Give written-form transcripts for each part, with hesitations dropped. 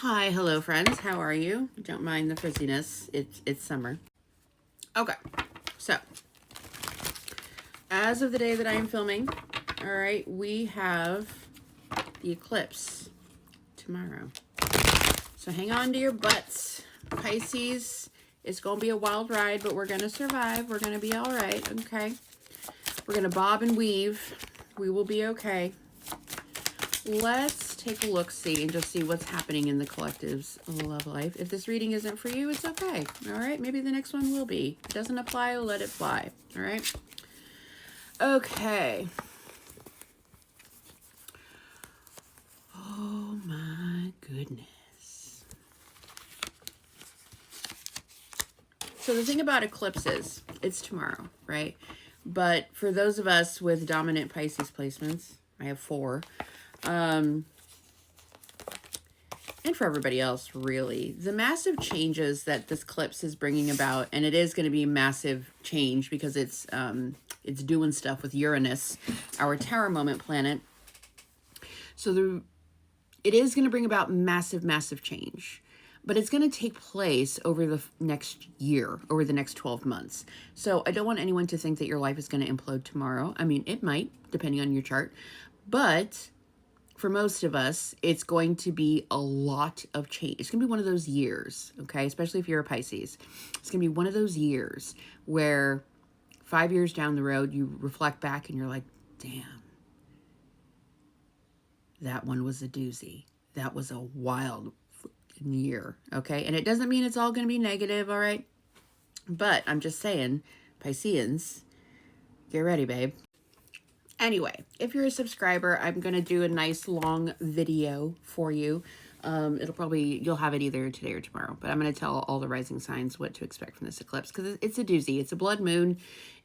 Hi, hello friends. How are you? Don't mind the frizziness. It's summer. Okay. So, as of the day that I am filming, all right, we have the eclipse tomorrow. So hang on to your butts. Pisces, it's going to be a wild ride, but we're going to survive. We're going to be all right, okay? We're going to bob and weave. We will be okay. Let's take a look-see and just see what's happening in the collective's love life. If this reading isn't for you, it's okay. All right, maybe the next one will be. If it doesn't apply, let it fly. All right. Okay. Oh my goodness. So the thing about eclipses, it's tomorrow, right? But for those of us with dominant Pisces placements, I have 4. And for everybody else, really, the massive changes that this eclipse is bringing about, and it is going to be massive change because it's doing stuff with Uranus, our Tower moment planet. So it is going to bring about massive change, but it's going to take place over the next year, over the next 12 months. So I don't want anyone to think that your life is going to implode tomorrow. I mean, it might, depending on your chart, but for most of us, it's going to be a lot of change. It's going to be one of those years, okay? Especially if you're a Pisces. It's going to be one of those years where 5 years down the road, you reflect back and you're like, damn, that one was a doozy. That was a wild year, okay? And it doesn't mean it's all going to be negative, all right? But I'm just saying, Pisceans, get ready, babe. Anyway, if you're a subscriber, I'm going to do a nice long video for you. You'll have it either today or tomorrow, but I'm going to tell all the rising signs what to expect from this eclipse because it's a doozy. It's a blood moon.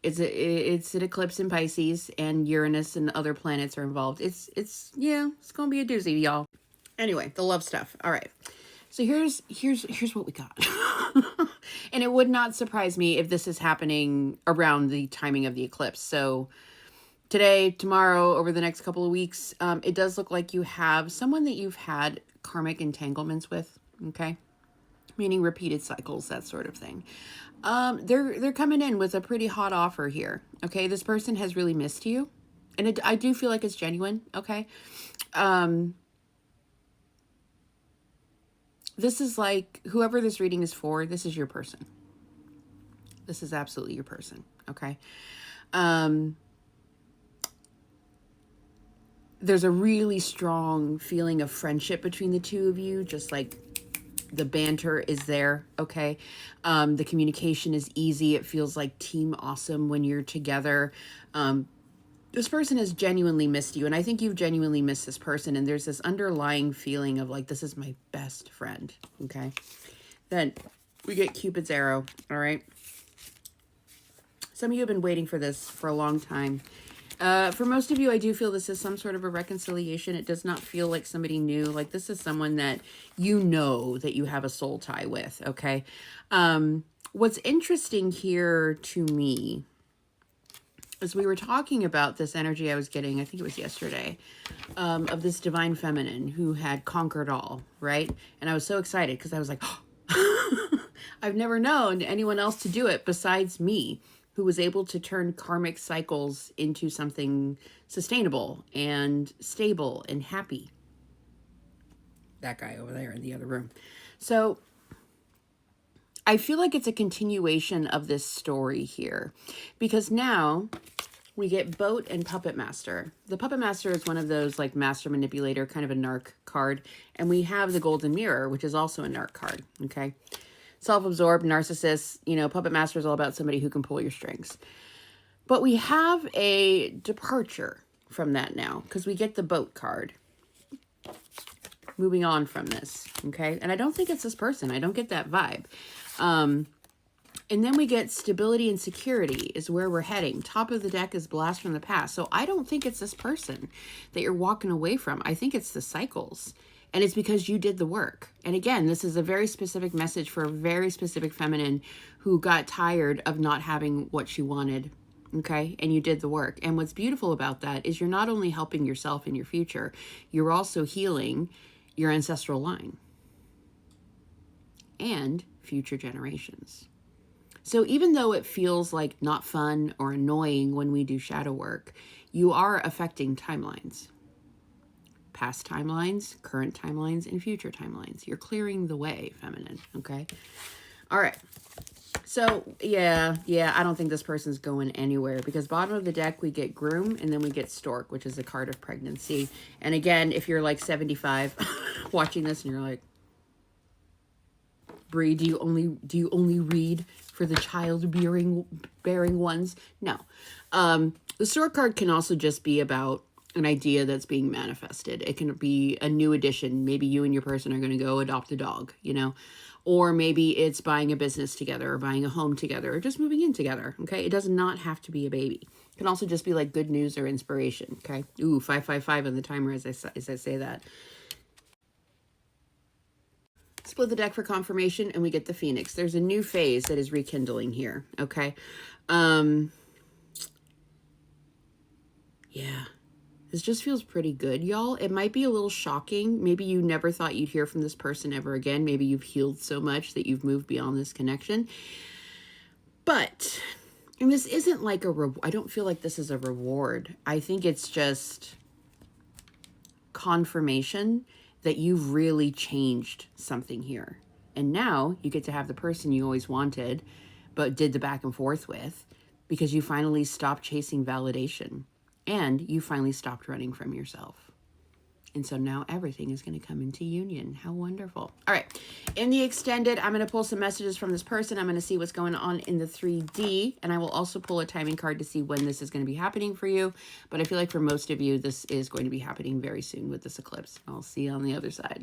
It's an eclipse in Pisces, and Uranus and other planets are involved. It's going to be a doozy, y'all. Anyway, the love stuff. All right. So here's what we got. And it would not surprise me if this is happening around the timing of the eclipse. So today, tomorrow, over the next couple of weeks, it does look like you have someone that you've had karmic entanglements with, okay? Meaning repeated cycles, that sort of thing. They're coming in with a pretty hot offer here, okay? This person has really missed you, and I do feel like it's genuine, okay? This is like, whoever this reading is for, this is your person. This is absolutely your person, okay? There's a really strong feeling of friendship between the two of you, just like the banter is there, okay? The communication is easy. It feels like team awesome when you're together. This person has genuinely missed you, and I think you've genuinely missed this person, and there's this underlying feeling of like, this is my best friend, okay? Then we get Cupid's arrow, all right? Some of you have been waiting for this for a long time. For most of you, I do feel this is some sort of a reconciliation. It does not feel like somebody new. Like this is someone that you know that you have a soul tie with, okay? What's interesting here to me is we were talking about this energy I was getting, I think it was yesterday, of this divine feminine who had conquered all, right? And I was so excited because I was like, I've never known anyone else to do it besides me, who was able to turn karmic cycles into something sustainable and stable and happy. That guy over there in the other room. So I feel like it's a continuation of this story here, because now we get Boat and Puppet Master. The Puppet Master is one of those like master manipulator, kind of a narc card. And we have the Golden Mirror, which is also a narc card, okay? Self-absorbed, narcissist, Puppet Master is all about somebody who can pull your strings. But we have a departure from that now, because we get the Boat card. Moving on from this, okay? And I don't think it's this person. I don't get that vibe. And then we get stability and security is where we're heading. Top of the deck is blast from the past. So I don't think it's this person that you're walking away from. I think it's the cycles. And it's because you did the work. And again, this is a very specific message for a very specific feminine who got tired of not having what she wanted. Okay. And you did the work. And what's beautiful about that is you're not only helping yourself in your future, you're also healing your ancestral line. and future generations. So even though it feels like not fun or annoying when we do shadow work, you are affecting timelines. Past timelines, current timelines, and future timelines. You're clearing the way, feminine, okay? All right. So, yeah, I don't think this person's going anywhere because bottom of the deck, we get groom and then we get stork, which is a card of pregnancy. And again, if you're like 75 watching this and you're like, Bree, do you only read for the bearing ones? No. The stork card can also just be about an idea that's being manifested. It can be a new addition. Maybe you and your person are going to go adopt a dog, you know, or maybe it's buying a business together or buying a home together or just moving in together. Okay. It does not have to be a baby. It can also just be like good news or inspiration. Okay. Ooh, 555 on the timer as I say that. Split the deck for confirmation and we get the Phoenix. There's a new phase that is rekindling here. Okay. Yeah. This just feels pretty good, y'all. It might be a little shocking. Maybe you never thought you'd hear from this person ever again. Maybe you've healed so much that you've moved beyond this connection. But, and this isn't like I don't feel like this is a reward. I think it's just confirmation that you've really changed something here. And now you get to have the person you always wanted, but did the back and forth with, because you finally stopped chasing validation. And you finally stopped running from yourself. And so now everything is going to come into union. How wonderful. All right. In the extended, I'm going to pull some messages from this person. I'm going to see what's going on in the 3D. And I will also pull a timing card to see when this is going to be happening for you. But I feel like for most of you, this is going to be happening very soon with this eclipse. I'll see you on the other side.